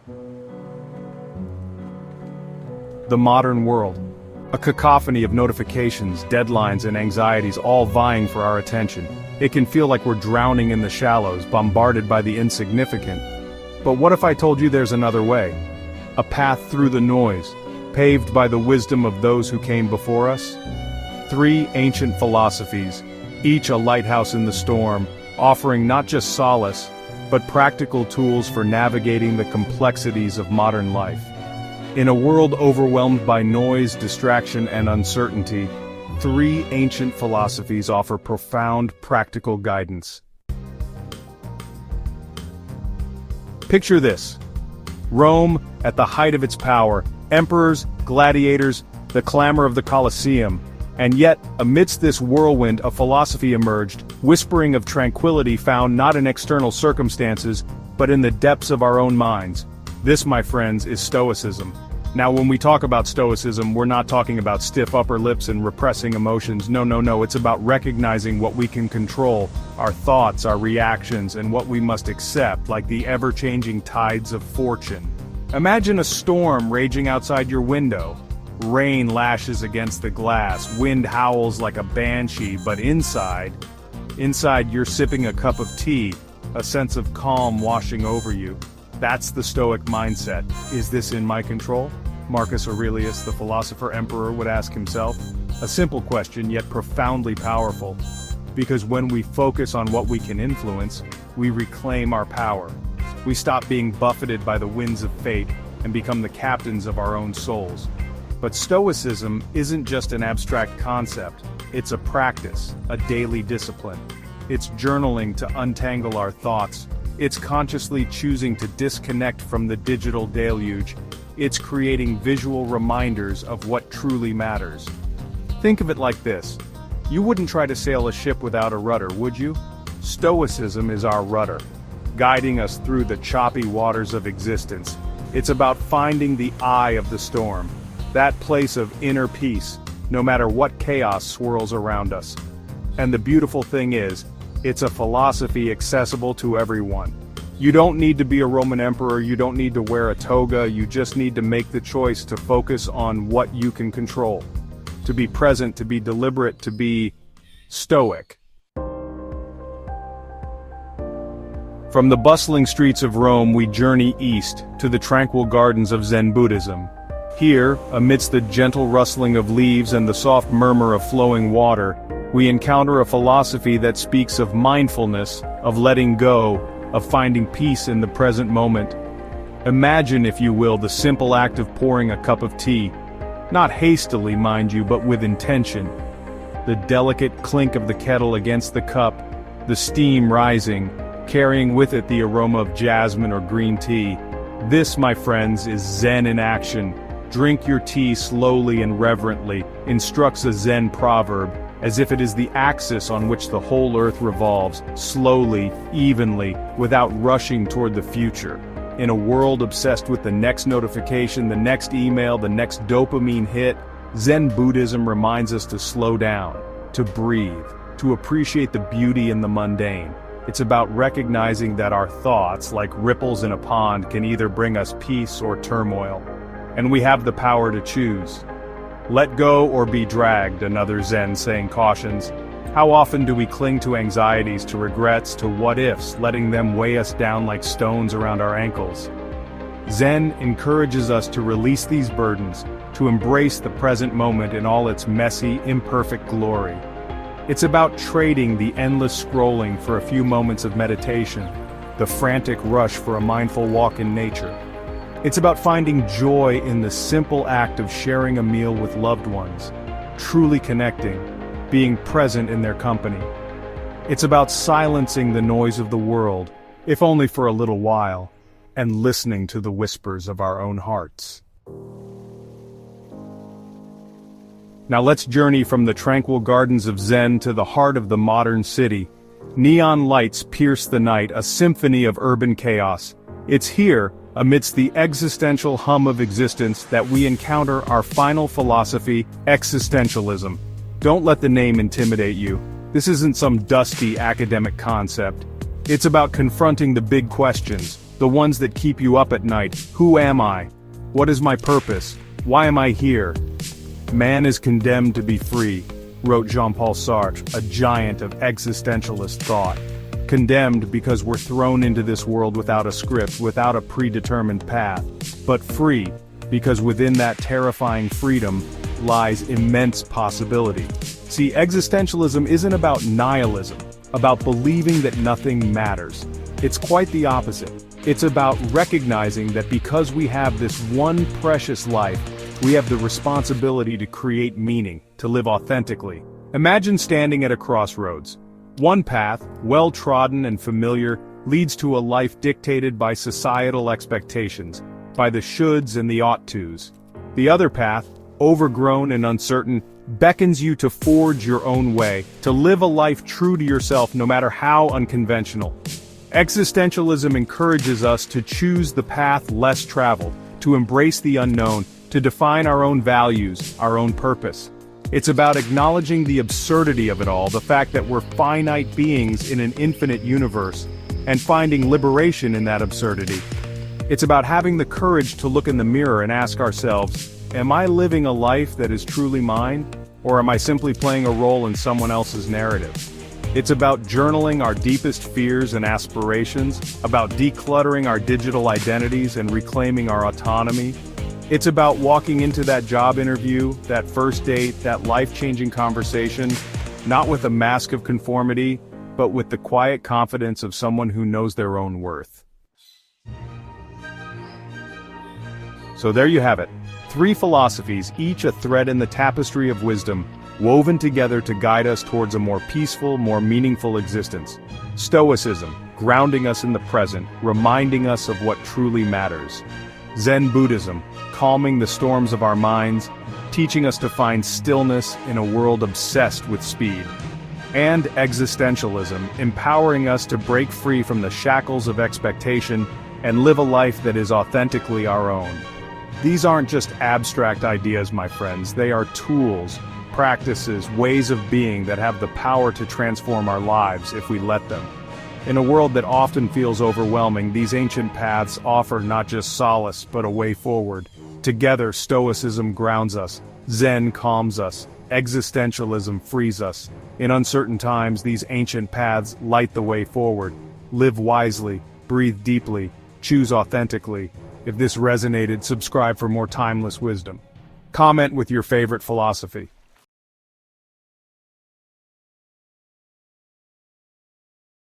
The modern world. A cacophony of notifications, deadlines, and anxieties all vying for our attention. It can feel like we're drowning in the shallows, bombarded by the insignificant. But what if I told you there's another way? A path through the noise, paved by the wisdom of those who came before us? 3 ancient philosophies, each a lighthouse in the storm, offering not just solace, but practical tools for navigating the complexities of modern life. In a world overwhelmed by noise, distraction, and uncertainty, 3 ancient philosophies offer profound practical guidance. Picture this. Rome, at the height of its power, emperors, gladiators, the clamor of the Colosseum, and yet, amidst this whirlwind, a philosophy emerged, whispering of tranquility found not in external circumstances, but in the depths of our own minds. This, my friends, is Stoicism. Now, when we talk about Stoicism, we're not talking about stiff upper lips and repressing emotions. No, it's about recognizing what we can control, our thoughts, our reactions, and what we must accept, like the ever-changing tides of fortune. Imagine a storm raging outside your window. Rain lashes against the glass, wind howls like a banshee, but inside you're sipping a cup of tea, a sense of calm washing over you. That's the Stoic mindset. Is this in my control? Marcus Aurelius, the philosopher emperor, would ask himself. A simple question, yet profoundly powerful. Because when we focus on what we can influence, we reclaim our power. We stop being buffeted by the winds of fate and become the captains of our own souls. But Stoicism isn't just an abstract concept, it's a practice, a daily discipline. It's journaling to untangle our thoughts. It's consciously choosing to disconnect from the digital deluge. It's creating visual reminders of what truly matters. Think of it like this. You wouldn't try to sail a ship without a rudder, would you? Stoicism is our rudder, guiding us through the choppy waters of existence. It's about finding the eye of the storm, that place of inner peace, no matter what chaos swirls around us. And the beautiful thing is, it's a philosophy accessible to everyone. You don't need to be a Roman emperor, you don't need to wear a toga, you just need to make the choice to focus on what you can control. To be present, to be deliberate, to be stoic. From the bustling streets of Rome we journey east, to the tranquil gardens of Zen Buddhism. Here, amidst the gentle rustling of leaves and the soft murmur of flowing water, we encounter a philosophy that speaks of mindfulness, of letting go, of finding peace in the present moment. Imagine, if you will, the simple act of pouring a cup of tea. Not hastily, mind you, but with intention. The delicate clink of the kettle against the cup, the steam rising, carrying with it the aroma of jasmine or green tea. This, my friends, is Zen in action. Drink your tea slowly and reverently, instructs a Zen proverb, as if it is the axis on which the whole earth revolves, slowly, evenly, without rushing toward the future. In a world obsessed with the next notification, the next email, the next dopamine hit, Zen Buddhism reminds us to slow down, to breathe, to appreciate the beauty in the mundane. It's about recognizing that our thoughts, like ripples in a pond, can either bring us peace or turmoil. And we have the power to choose. Let go or be dragged, another Zen saying cautions. How often do we cling to anxieties, to regrets, to what-ifs, letting them weigh us down like stones around our ankles? Zen encourages us to release these burdens, to embrace the present moment in all its messy, imperfect glory. It's about trading the endless scrolling for a few moments of meditation, the frantic rush for a mindful walk in nature. It's about finding joy in the simple act of sharing a meal with loved ones, truly connecting, being present in their company. It's about silencing the noise of the world, if only for a little while, and listening to the whispers of our own hearts. Now let's journey from the tranquil gardens of Zen to the heart of the modern city. Neon lights pierce the night, a symphony of urban chaos. It's here, amidst the existential hum of existence, that we encounter our final philosophy, Existentialism. Don't let the name intimidate you. This isn't some dusty academic concept. It's about confronting the big questions. The ones that keep you up at night. Who am I? What is my purpose? Why am I here? Man is condemned to be free, wrote Jean-Paul Sartre, a giant of existentialist thought. Condemned because we're thrown into this world without a script, without a predetermined path. But free, because within that terrifying freedom lies immense possibility. See, existentialism isn't about nihilism, about believing that nothing matters. It's quite the opposite. It's about recognizing that because we have this one precious life, we have the responsibility to create meaning, to live authentically. Imagine standing at a crossroads. One path, well-trodden and familiar, leads to a life dictated by societal expectations, by the shoulds and the ought-tos. The other path, overgrown and uncertain, beckons you to forge your own way, to live a life true to yourself no matter how unconventional. Existentialism encourages us to choose the path less traveled, to embrace the unknown, to define our own values, our own purpose. It's about acknowledging the absurdity of it all, the fact that we're finite beings in an infinite universe, and finding liberation in that absurdity. It's about having the courage to look in the mirror and ask ourselves, am I living a life that is truly mine, or am I simply playing a role in someone else's narrative? It's about journaling our deepest fears and aspirations, about decluttering our digital identities and reclaiming our autonomy. It's about walking into that job interview, that first date, that life-changing conversation, not with a mask of conformity, but with the quiet confidence of someone who knows their own worth. So there you have it. 3 philosophies, each a thread in the tapestry of wisdom, woven together to guide us towards a more peaceful, more meaningful existence. Stoicism, grounding us in the present, reminding us of what truly matters. Zen Buddhism, calming the storms of our minds, teaching us to find stillness in a world obsessed with speed. And existentialism, empowering us to break free from the shackles of expectation and live a life that is authentically our own. These aren't just abstract ideas, my friends, they are tools, practices, ways of being that have the power to transform our lives if we let them. In a world that often feels overwhelming, these ancient paths offer not just solace, but a way forward. Together, Stoicism grounds us, Zen calms us, existentialism frees us. In uncertain times, these ancient paths light the way forward. Live wisely, breathe deeply, choose authentically. If this resonated, subscribe for more timeless wisdom. Comment with your favorite philosophy.